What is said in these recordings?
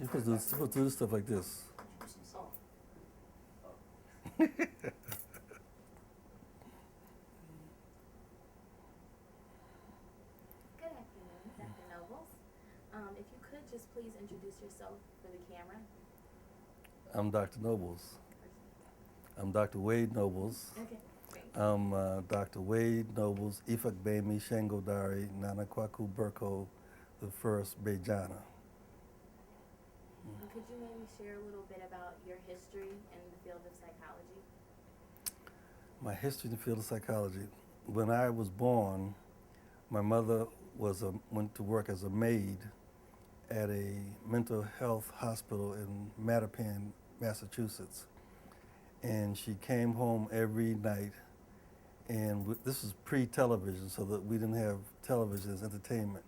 You're supposed to do stuff like this. Good afternoon, Dr. Nobles. If you could just please introduce yourself for the camera. I'm Dr. Nobles. I'm Dr. Wade Nobles. Okay, thank you. I'm Dr. Wade Nobles, Ifakbemi Shengodari, Nana Kwaku Burko, the first Bejana. Could you maybe share a little bit about your history in the field of psychology? My history in the field of psychology. When I was born, my mother went to work as a maid at a mental health hospital in Mattapan, Massachusetts. And she came home every night, and this was pre-television, so that we didn't have television as entertainment.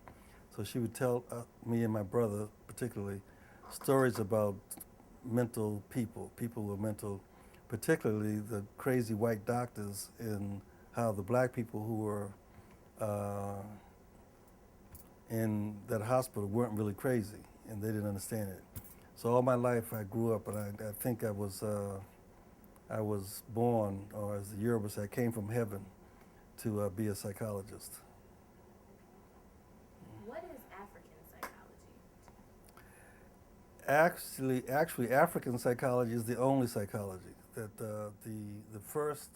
So she would tell me and my brother, particularly, stories about mental people with mental, particularly the crazy white doctors, and how the black people who were uh, in that hospital weren't really crazy, and they didn't understand it. So all my life I grew up, and I think I was born, or as the Yoruba say, I came from heaven to be a psychologist. What is African psychology? Actually, African psychology is the only psychology that the first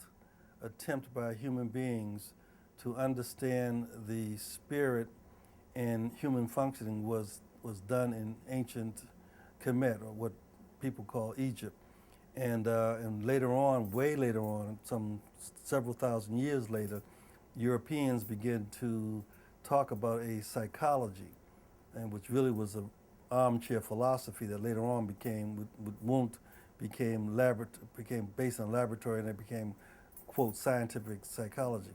attempt by human beings to understand the spirit and human functioning was done in ancient Kemet, or what people call Egypt. And later on, way later on, some several thousand years later, Europeans began to talk about a psychology, and which really was an armchair philosophy that later on became, with Wundt, became based on laboratory, and it became, quote, scientific psychology.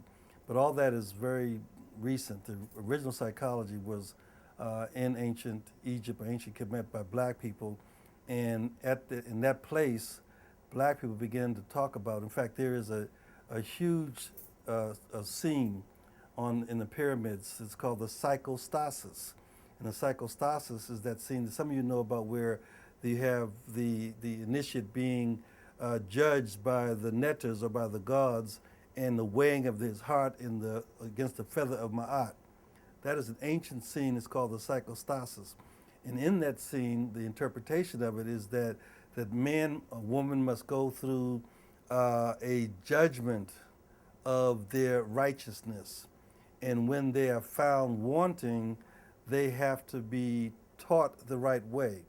But all that is very recent. The original psychology was in ancient Egypt or ancient Kemet by black people, and in that place, black people began to talk about. In fact, there is a huge a scene in the pyramids. It's called the psychostasis, and the psychostasis is that scene that some of you know about, where you have the initiate being judged by the netters or by the gods, and the weighing of his heart against the feather of Ma'at. That is an ancient scene. It's called the psychostasis. And in that scene, the interpretation of it is that man or woman must go through a judgment of their righteousness. And when they are found wanting, they have to be taught the right way.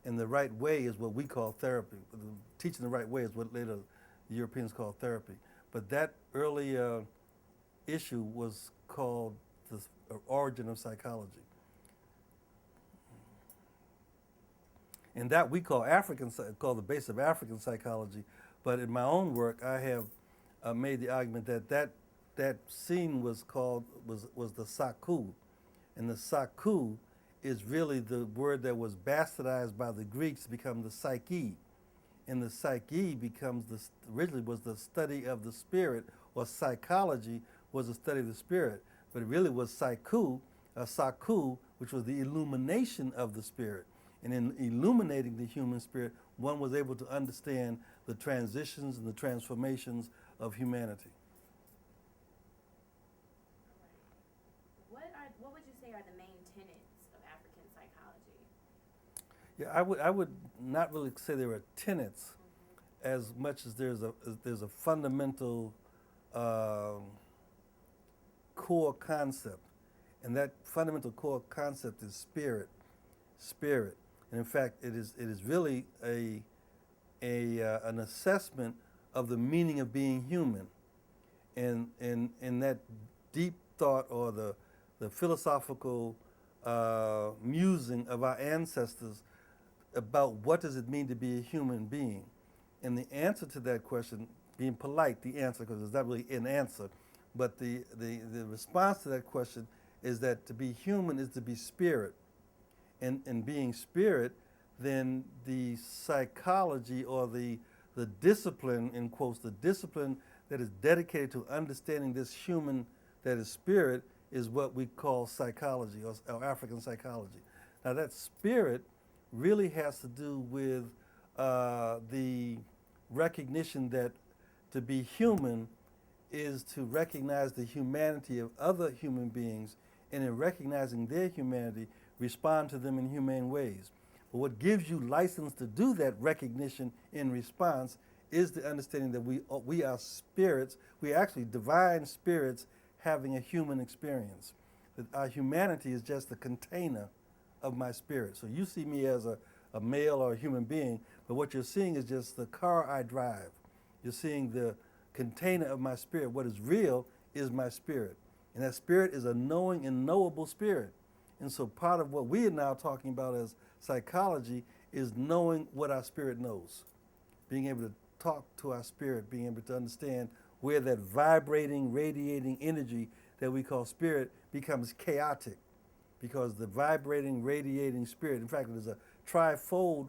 And the right way is what we call therapy. Teaching the right way is what later the Europeans call therapy. But that early issue was called the origin of psychology. And that we call call the base of African psychology. But in my own work, I have made the argument that scene was the saku, and the saku is really the word that was bastardized by the Greeks to become the psyche, and the psyche originally was the study of the spirit, or psychology was the study of the spirit, but it really was saku, which was the illumination of the spirit. And in illuminating the human spirit, one was able to understand the transitions and the transformations of humanity. What would you say are the main tenets of African psychology? Yeah, I would not really say there are tenets as much as there's a fundamental um, core concept, and that fundamental core concept is spirit. And in fact, it is really an assessment of the meaning of being human, and in that deep thought, or the philosophical musing of our ancestors about what does it mean to be a human being. And the answer to that question, being polite, the answer, because it's not really an answer, but the response to that question is that to be human is to be spirit. And being spirit, then the psychology, or the discipline, in quotes, the discipline that is dedicated to understanding this human that is spirit, is what we call psychology, or African psychology. Now that spirit really has to do with the recognition that to be human is to recognize the humanity of other human beings, and in recognizing their humanity, respond to them in humane ways. But what gives you license to do that recognition in response is the understanding that we are spirits, we are actually divine spirits having a human experience. That our humanity is just the container of my spirit. So you see me as a male or a human being, but what you're seeing is just the car I drive. You're seeing the container of my spirit. What is real is my spirit. And that spirit is a knowing and knowable spirit. And so part of what we are now talking about as psychology is knowing what our spirit knows. Being able to talk to our spirit, being able to understand where that vibrating, radiating energy that we call spirit becomes chaotic. Because the vibrating, radiating spirit, in fact, there's a trifold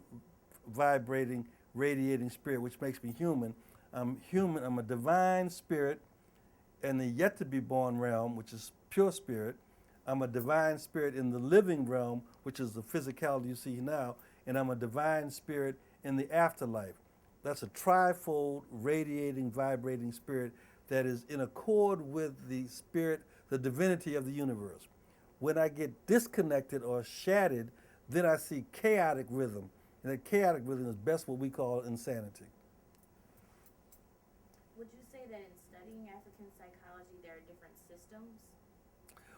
vibrating, radiating spirit, which makes me human. I'm human, I'm a divine spirit in the yet to be born realm, which is pure spirit. I'm a divine spirit in the living realm, which is the physicality you see now, and I'm a divine spirit in the afterlife. That's a trifold, radiating, vibrating spirit that is in accord with the spirit, the divinity of the universe. When I get disconnected or shattered, then I see chaotic rhythm. And that chaotic rhythm is best what we call insanity. Would you say that in studying African psychology, there are different systems?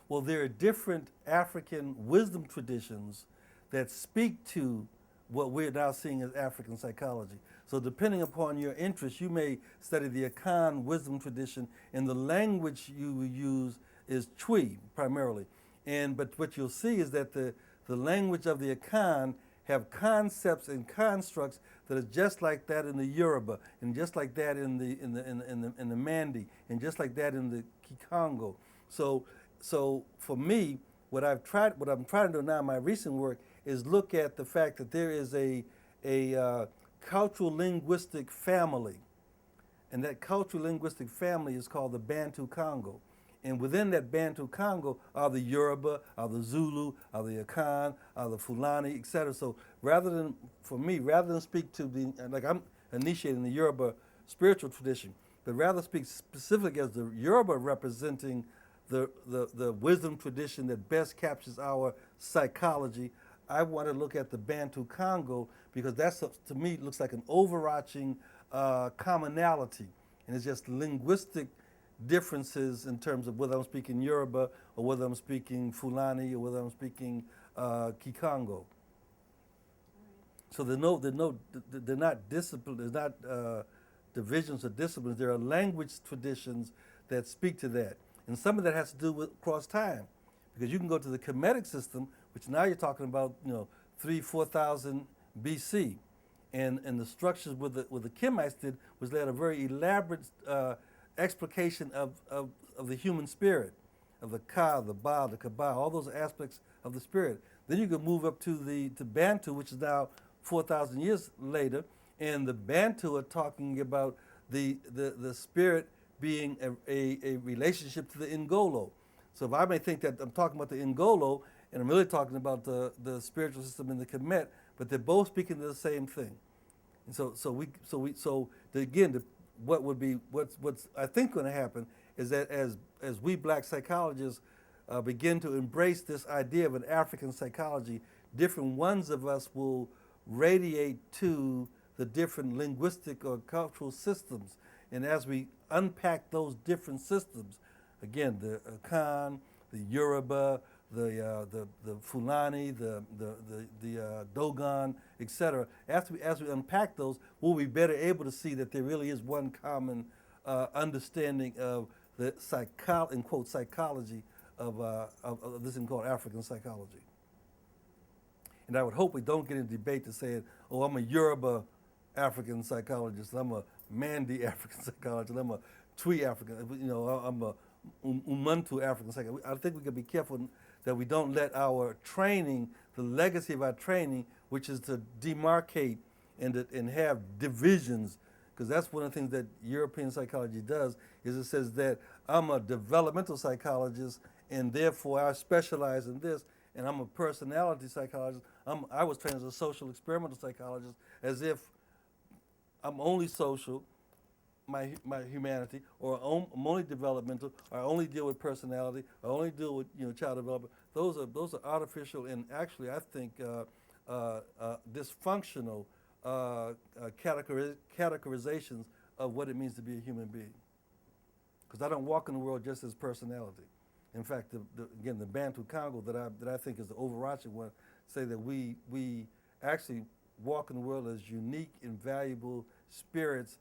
Well, there are different African wisdom traditions that speak to what we're now seeing as African psychology. So depending upon your interest, you may study the Akan wisdom tradition, and the language you will use is Twi primarily. But what you'll see is that the language of the Akan have concepts and constructs that are just like that in the Yoruba, and just like that in the Mandi, and just like that in the Kikongo. So for me, what I'm trying to do now in my recent work is look at the fact that there is a cultural linguistic family, and that cultural linguistic family is called the Bantu Congo. And within that Bantu Congo are the Yoruba, are the Zulu, are the Akan, are the Fulani, etc. So rather than speak to the, like I'm initiating the Yoruba spiritual tradition, but rather speak specific as the Yoruba representing the wisdom tradition that best captures our psychology, I want to look at the Bantu Congo because that's, to me, looks like an overarching commonality. And it's just linguistic differences in terms of whether I'm speaking Yoruba or whether I'm speaking Fulani or whether I'm speaking Kikongo. So they're not discipline. There's not divisions or disciplines. There are language traditions that speak to that, and some of that has to do with across time, because you can go to the Kemetic system, which now you're talking about 3,000-4,000 BC, and the structures with the Kemites did was they had a very elaborate explication of the human spirit, of the Ka, the Ba, the Kaba, all those aspects of the spirit. Then you can move up to Bantu, which is now 4,000 years later, and the Bantu are talking about the spirit being a relationship to the Ngolo. So if I may think that I'm talking about the Ngolo, and I'm really talking about the spiritual system in the Kemet, but they're both speaking to the same thing. And what's I think going to happen is that as we black psychologists begin to embrace this idea of an African psychology, different ones of us will radiate to the different linguistic or cultural systems. And as we unpack those different systems, again, the Akan, the Yoruba, the Fulani, the Dogon, etc. As we unpack those, we'll be better able to see that there really is one common understanding of the psychology of this thing called African psychology. And I would hope we don't get in debate to say, oh, I'm a Yoruba African psychologist, I'm a Mandi African psychologist, I'm a Twi African, I'm a Umuntu African psychologist. I think we can be careful that we don't let our training, the legacy of our training, which is to demarcate and have divisions, because that's one of the things that European psychology does, is it says that I'm a developmental psychologist and therefore I specialize in this, and I'm a personality psychologist. I was trained as a social experimental psychologist, as if I'm only social, my humanity, or I'm only developmental, or I only deal with personality, or I only deal with child development. Those are artificial and actually I think dysfunctional categorizations of what it means to be a human being. Because I don't walk in the world just as personality. In fact, again, the Bantu Congo that I think is the overarching one say that we actually walk in the world as unique, invaluable spirits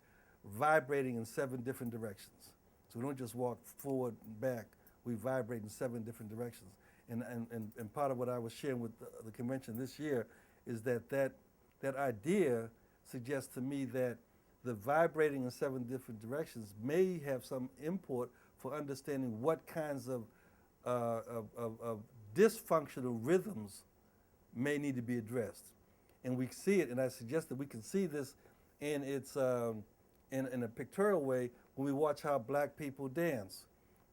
vibrating in 7 different directions. So we don't just walk forward and back, we vibrate in 7 different directions. And part of what I was sharing with the convention this year is that idea suggests to me that the vibrating in 7 different directions may have some import for understanding what kinds of dysfunctional rhythms may need to be addressed. And we see it, and I suggest that we can see this in its in a pictorial way when we watch how black people dance.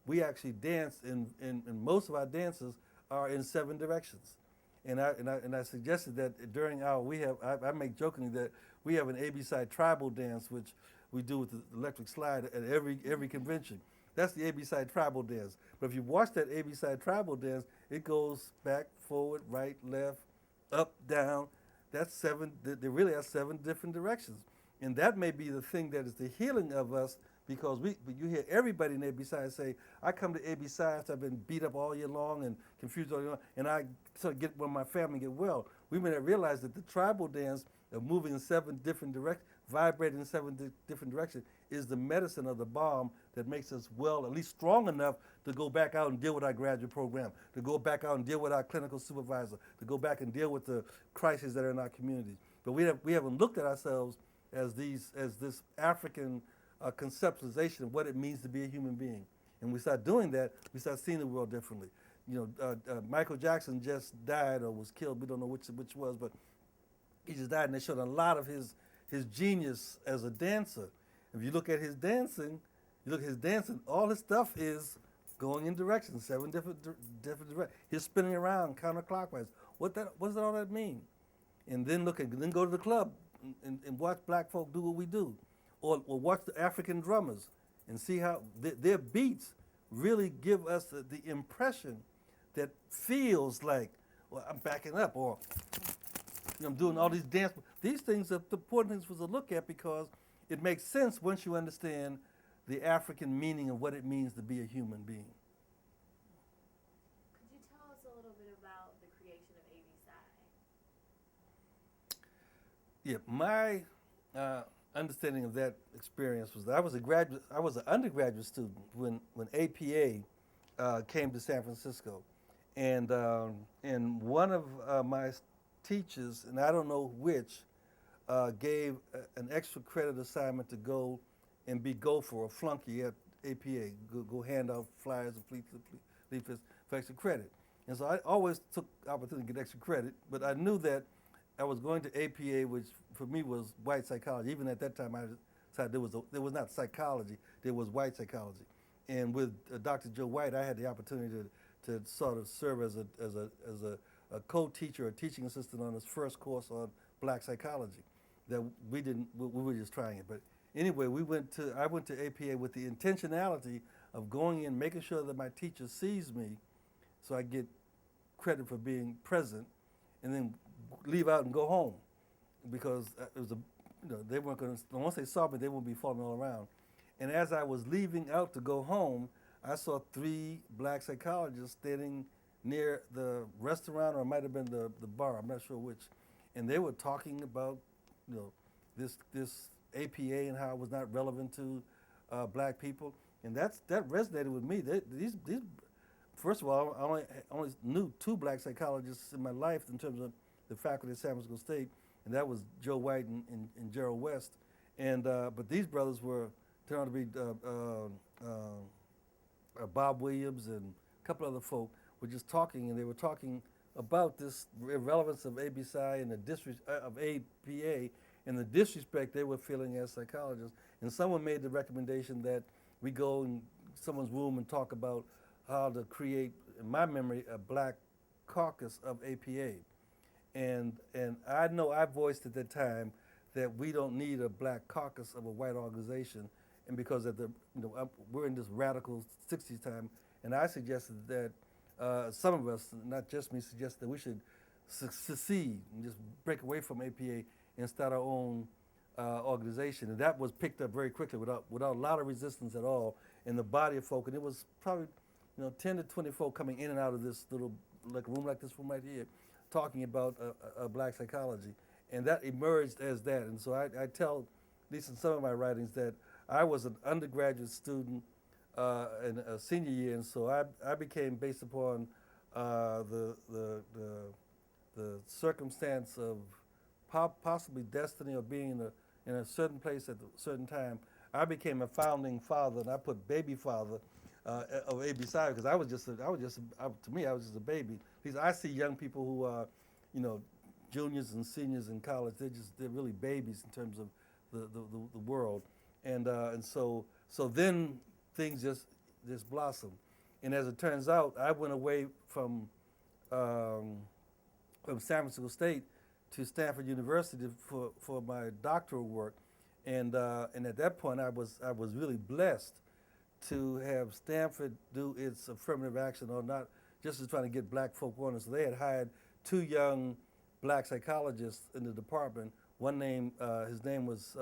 We actually dance, in most of our dances are in 7 directions. And I suggested that during our, I make jokingly that we have an A-B-side tribal dance, which we do with the electric slide at every convention. That's the A-B-side tribal dance. But if you watch that A-B-side tribal dance, it goes back, forward, right, left, up, down. That's 7, they really are 7 different directions. And that may be the thing that is the healing of us, because you hear everybody in A-B-side say, I come to A-B-side after I've been beat up all year long and confused all year long, and I sort of get when my family get well. We may not realize that the tribal dance of moving in 7 different directions, vibrating in 7 different directions, is the medicine of the balm that makes us well, at least strong enough to go back out and deal with our graduate program, to go back out and deal with our clinical supervisor, to go back and deal with the crises that are in our communities. But we haven't looked at ourselves as this African conceptualization of what it means to be a human being. And we start doing that, we start seeing the world differently. Michael Jackson just died or was killed, we don't know which was, but he just died, and they showed a lot of his genius as a dancer. If you look at his dancing, all his stuff is going in directions, 7 different directions. He's spinning around counterclockwise. What does all that mean? And then then go to the club and watch black folk do what we do. Or watch the African drummers and see how their beats really give us the impression that feels like, well, I'm backing up, or I'm doing all these dance. These things are the important things for us to look at, because it makes sense once you understand the African meaning of what it means to be a human being. Could you tell us a little bit about the creation of A-B-Side? Yeah, my understanding of that experience was that I was an undergraduate student when APA came to San Francisco, and one of my teachers, and I don't know which, gave an extra credit assignment to go and be gopher or flunky at APA, go hand out flyers and leaflets for extra credit. And so I always took the opportunity to get extra credit, but I knew that I was going to APA, which for me was white psychology. Even at that time, I decided there was not psychology, there was white psychology. And with Dr. Joe White, I had the opportunity to sort of serve as a co-teacher or teaching assistant on his first course on black psychology. That we were just trying it. But anyway, I went to APA with the intentionality of going in, making sure that my teacher sees me, so I get credit for being present, and then leave out and go home, because it was they weren't going to. Once they saw me, they wouldn't be following me all around. And as I was leaving out to go home, I saw 3 black psychologists standing near the restaurant, or it might have been the bar. I'm not sure which, and they were talking about this APA and how it was not relevant to black people, and that resonated with me. These first of all, I only knew 2 black psychologists in my life in terms of the faculty at San Francisco State, and that was Joe White and Gerald West. And but these brothers turned out to be Bob Williams and a couple other folk were just talking, and they were talking about this irrelevance of ABSI and of APA and the disrespect they were feeling as psychologists. And someone made the recommendation that we go in someone's room and talk about how to create, in my memory, a black caucus of APA. And I know I voiced at that time that we don't need a black caucus of a white organization, and because of the we're in this radical '60s time, and I suggested that some of us, not just me, suggested that we should secede and just break away from APA and start our own organization, and that was picked up very quickly without a lot of resistance at all in the body of folk, and it was probably 10 to 20 folk coming in and out of this little like room like this room right here, talking about black psychology, and that emerged as that. And so I tell, at least in some of my writings, that I was an undergraduate student in a senior year, and so I became based upon the circumstance of possibly destiny or being in a certain place at a certain time. I became a founding father, and I put baby father of A beside because to me I was just a baby. At least I see young people who are, juniors and seniors in college. They're really babies in terms of the world, and so then things just blossom, and as it turns out, I went away from San Francisco State to Stanford University for my doctoral work, and at that point I was really blessed to have Stanford do its affirmative action, or not just as trying to get black folk on it. So they had hired two young black psychologists in the department. One his name was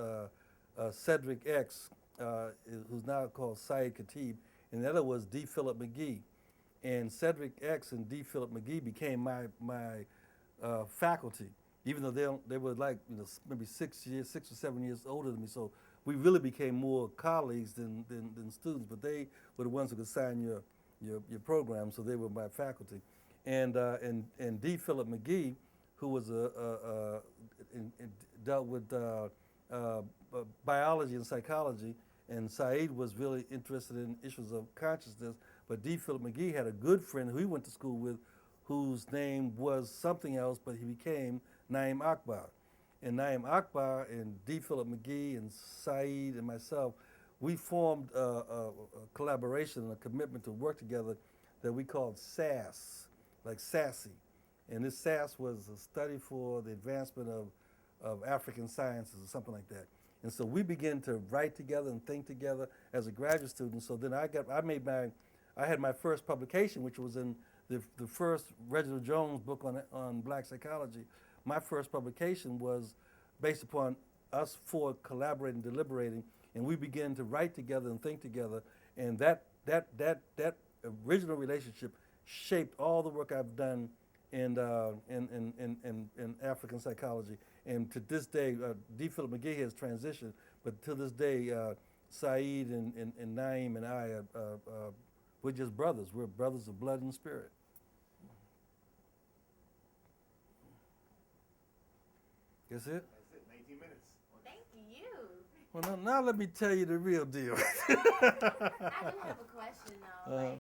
Cedric X, who's now called Syed Khatib, and the other was D. Philip McGee. And Cedric X and D. Philip McGee became my faculty, even though they were like maybe 6 or 7 years older than me. So we really became more colleagues than students. But they were the ones who could sign your program, so they were my faculty. And D. Philip McGee, who was dealt with biology and psychology, and Said was really interested in issues of consciousness. But D. Philip McGee had a good friend who he went to school with, whose name was something else, but he became Naim Akbar. And Naim Akbar and D. Philip McGee and Said and myself, we formed a collaboration and a commitment to work together that we called SAS, like SASSY. And this SAS was a study for the advancement of African sciences or something like that. And so we began to write together and think together as a graduate student. So then I had my first publication, which was in the first Reginald Jones book on black psychology. My first publication was based upon us four collaborating, deliberating, and we began to write together and think together. And that original relationship shaped all the work I've done in African psychology. And to this day, D. Philip McGee has transitioned, but to this day, Said and Naim and I, we're just brothers. We're brothers of blood and spirit. That's it? That's it, 19 minutes. Thank you. Well, now let me tell you the real deal. I do have a question though.